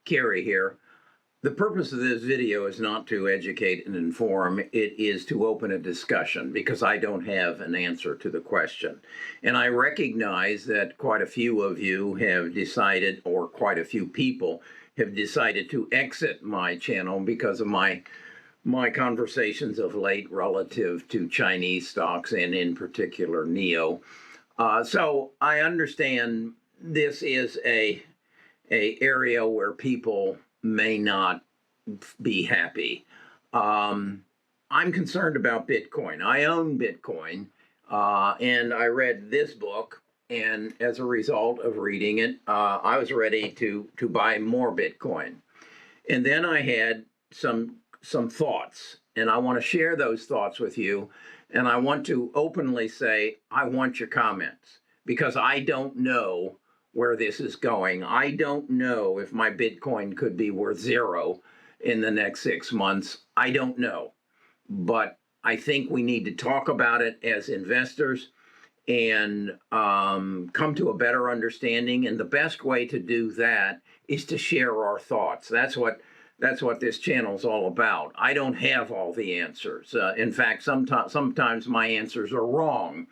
Kerry here. The purpose of this video is not to educate and inform. It is to open a discussion because I don't have an answer to the question. And I recognize that quite a few of you have decided, or quite a few people have decided to exit my channel because of my conversations of late relative to Chinese stocks and in particular NEO. So I understand this is a area where people may not be happy. I'm concerned about Bitcoin. I own Bitcoin, and I read this book, and as a result of reading it, I was ready to buy more Bitcoin. And then I had some thoughts, and I want to share those thoughts with you, and I want to openly say, I want your comments, because I don't know where this is going. I don't know if my Bitcoin could be worth zero in the next 6 months. I don't know. But I think we need to talk about it as investors and come to a better understanding. And the best way to do that is to share our thoughts. That's what this channel is all about. I don't have all the answers. In fact, sometimes my answers are wrong,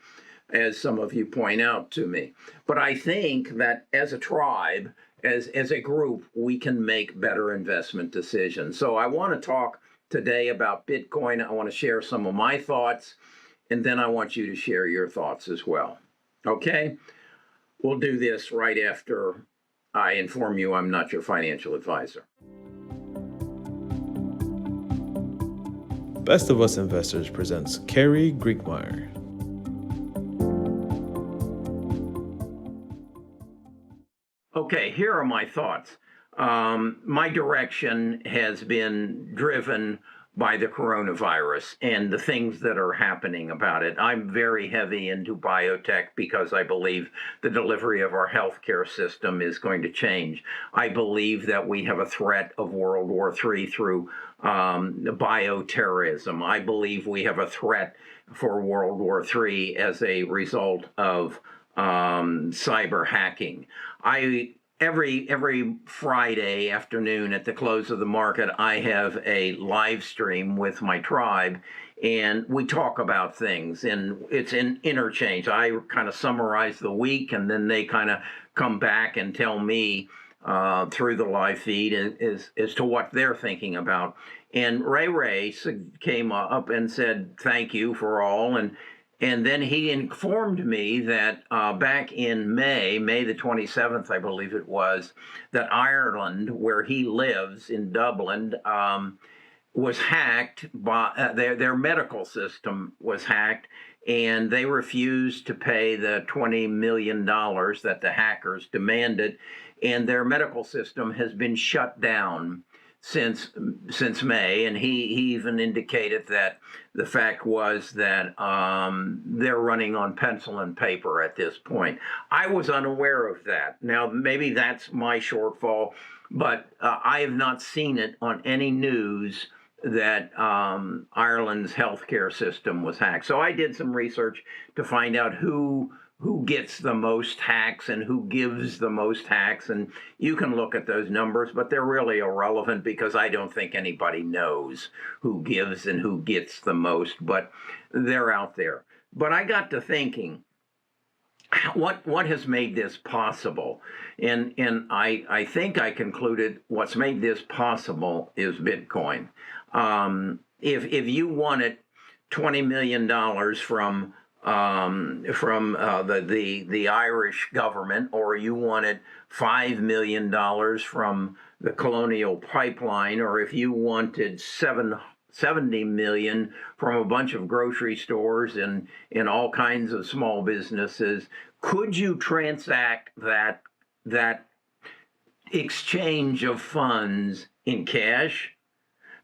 as some of you point out to me. But I think that as a tribe, as a group, we can make better investment decisions. So I want to talk today about Bitcoin. I want to share some of my thoughts, and then I want you to share your thoughts as well. Okay? We'll do this right after I inform you I'm not your financial advisor. Best of Us Investors presents Kerry Griegmeyer. Okay, here are my thoughts. My direction has been driven by the coronavirus and the things that are happening about it. I'm very heavy into biotech because I believe the delivery of our healthcare system is going to change. I believe that we have a threat of World War III through bioterrorism. I believe we have a threat for World War III as a result of cyber hacking. Every Friday afternoon at the close of the market, I have a live stream with my tribe, and we talk about things, and it's an interchange. I kind of summarize the week, and then they kind of come back and tell me through the live feed as to what they're thinking about. And Ray came up and said, thank you for all, and then he informed me that back in May the 27th, I believe it was, that Ireland, where he lives in Dublin, was hacked by their medical system was hacked, and they refused to pay the $20 million that the hackers demanded, and their medical system has been shut down since May, and he even indicated that the fact was that they're running on pencil and paper at this point. I was unaware of that. Now, maybe that's my shortfall, but I have not seen it on any news that Ireland's healthcare system was hacked. So I did some research to find out who gets the most hacks and who gives the most hacks. And you can look at those numbers, but they're really irrelevant because I don't think anybody knows who gives and who gets the most, but they're out there. But I got to thinking, what has made this possible? And I think I concluded what's made this possible is Bitcoin. If you wanted $20 million from the Irish government, or you wanted $5 million from the Colonial Pipeline, or if you wanted $70 million from a bunch of grocery stores and all kinds of small businesses, could you transact that exchange of funds in cash?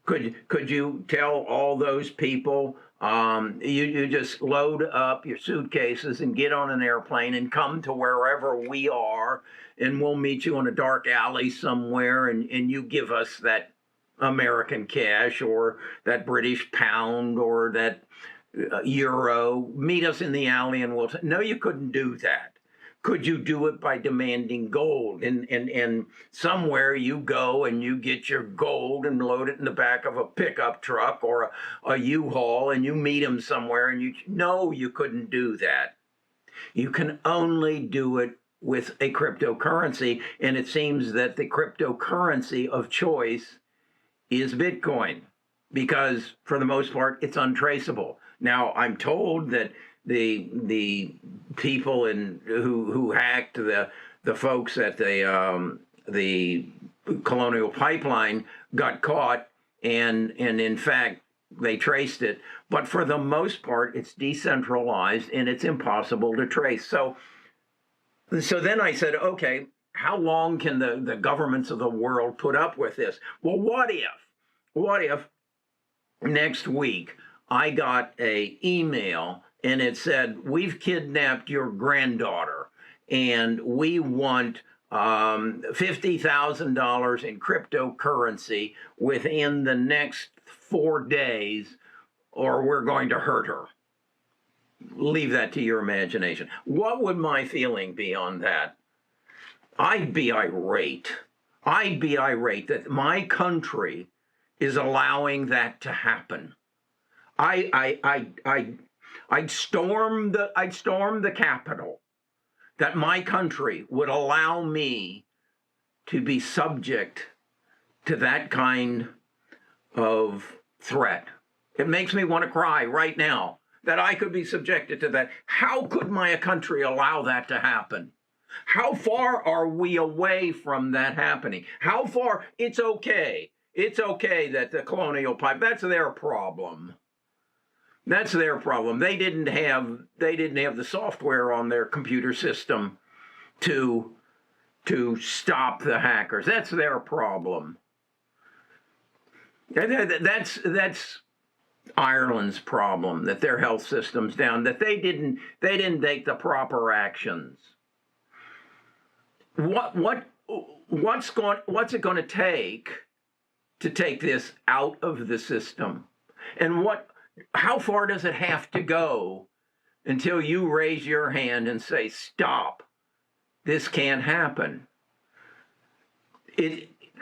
Could you tell all those people, you just load up your suitcases and get on an airplane and come to wherever we are, and we'll meet you in a dark alley somewhere, and you give us that American cash or that British pound or that euro, meet us in the alley and we'll... No, you couldn't do that, Could you do it by demanding gold? And somewhere you go and you get your gold and load it in the back of a pickup truck or a U-Haul, and you meet them somewhere, and no, you couldn't do that. You can only do it with a cryptocurrency, and it seems that the cryptocurrency of choice is Bitcoin, because for the most part it's untraceable. Now, I'm told that the people who hacked the folks at the Colonial Pipeline got caught, and in fact they traced it. But for the most part, it's decentralized and it's impossible to trace. So then I said, okay, how long can the governments of the world put up with this? Well, what if next week I got an email and it said, we've kidnapped your granddaughter and we want $50,000 in cryptocurrency within the next 4 days, or we're going to hurt her. Leave that to your imagination. What would my feeling be on that? I'd be irate. I'd be irate that my country is allowing that to happen. I'd storm the Capitol, that my country would allow me to be subject to that kind of threat. It makes me want to cry right now that I could be subjected to that. How could my country allow that to happen? How far are we away from that happening? How far? It's okay. It's okay that the Colonial Pipe, that's their problem. That's their problem. They didn't have the software on their computer system to stop the hackers. That's their problem. That's Ireland's problem, that their health system's down, that they didn't take the proper actions. What's it going to take this out of the system? And how far does it have to go until you raise your hand and say, stop, this can't happen?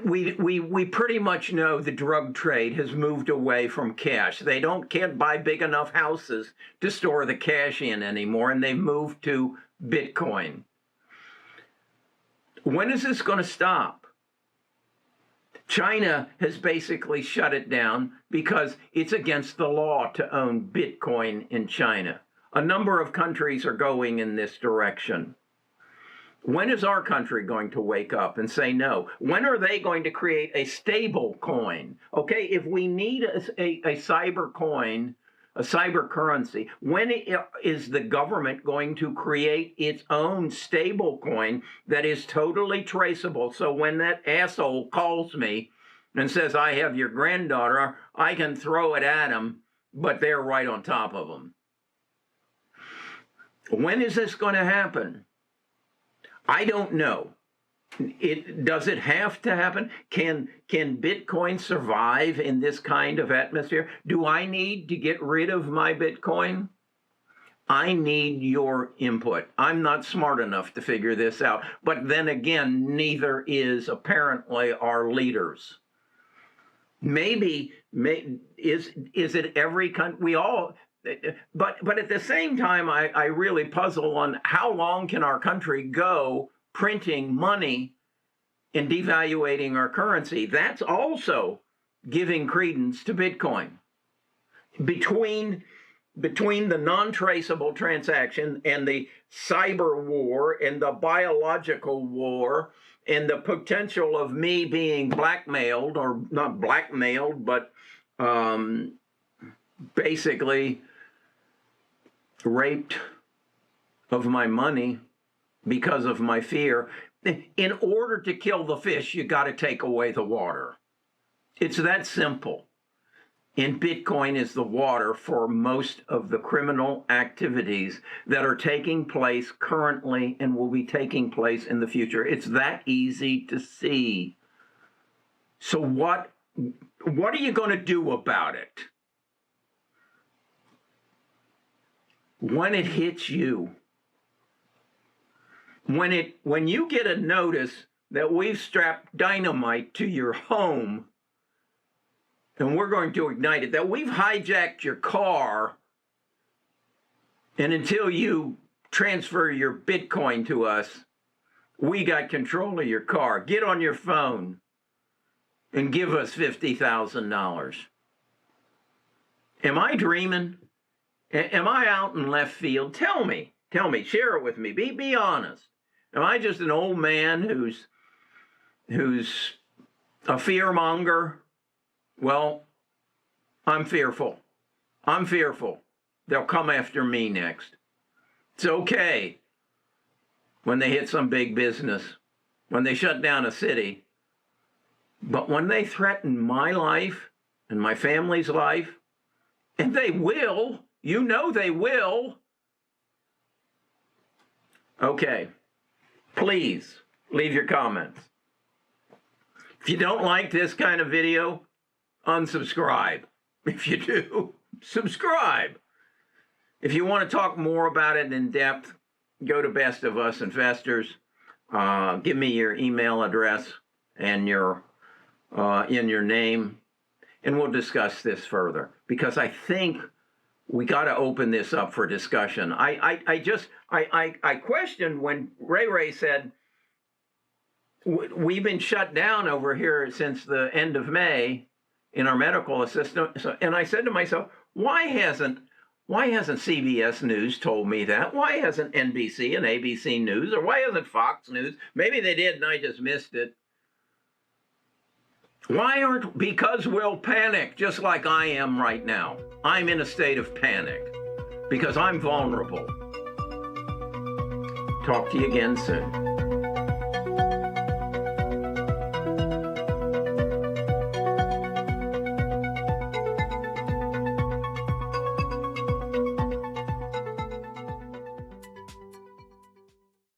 We pretty much know the drug trade has moved away from cash. They can't buy big enough houses to store the cash in anymore, and they've moved to Bitcoin. When is this going to stop? China has basically shut it down because it's against the law to own Bitcoin in China. A number of countries are going in this direction. When is our country going to wake up and say no? When are they going to create a stable coin? Okay, if we need a cyber coin, a cyber currency, when is the government going to create its own stable coin that is totally traceable? So when that asshole calls me and says, I have your granddaughter, I can throw it at him, but they're right on top of him. When is this going to happen? I don't know. Does it have to happen? Can Bitcoin survive in this kind of atmosphere? Do I need to get rid of my Bitcoin? I need your input. I'm not smart enough to figure this out. But then again, neither is apparently our leaders. Is it every country? We all. But at the same time, I really puzzle on how long can our country go printing money and devaluating our currency. That's also giving credence to Bitcoin. Between the non-traceable transaction and the cyber war and the biological war and the potential of me being blackmailed, or not blackmailed, but basically raped of my money because of my fear. In order to kill the fish, you got to take away the water. It's that simple. And Bitcoin is the water for most of the criminal activities that are taking place currently and will be taking place in the future. It's that easy to see. So what are you going to do about it? When it hits you, when you get a notice that we've strapped dynamite to your home and we're going to ignite it, that we've hijacked your car, and until you transfer your Bitcoin to us, we got control of your car. Get on your phone and give us $50,000. Am I dreaming? Am I out in left field? Tell me, share it with me. Be honest. Am I just an old man who's a fear monger? Well, I'm fearful. They'll come after me next. It's okay when they hit some big business, when they shut down a city. But when they threaten my life and my family's life, and they will, you know they will. Okay, please leave your comments. If you don't like this kind of video, unsubscribe. If you do, subscribe. If you want to talk more about it in depth, go to Best of Us Investors. Give me your email address and your name, and we'll discuss this further, because I think we got to open this up for discussion. I questioned when Ray said, we've been shut down over here since the end of May in our medical assistance. And I said to myself, why hasn't CBS News told me that? Why hasn't NBC and ABC News, or why hasn't Fox News? Maybe they did and I just missed it. Why aren't? Because we'll panic, just like I am right now. I'm in a state of panic because I'm vulnerable. Talk to you again soon.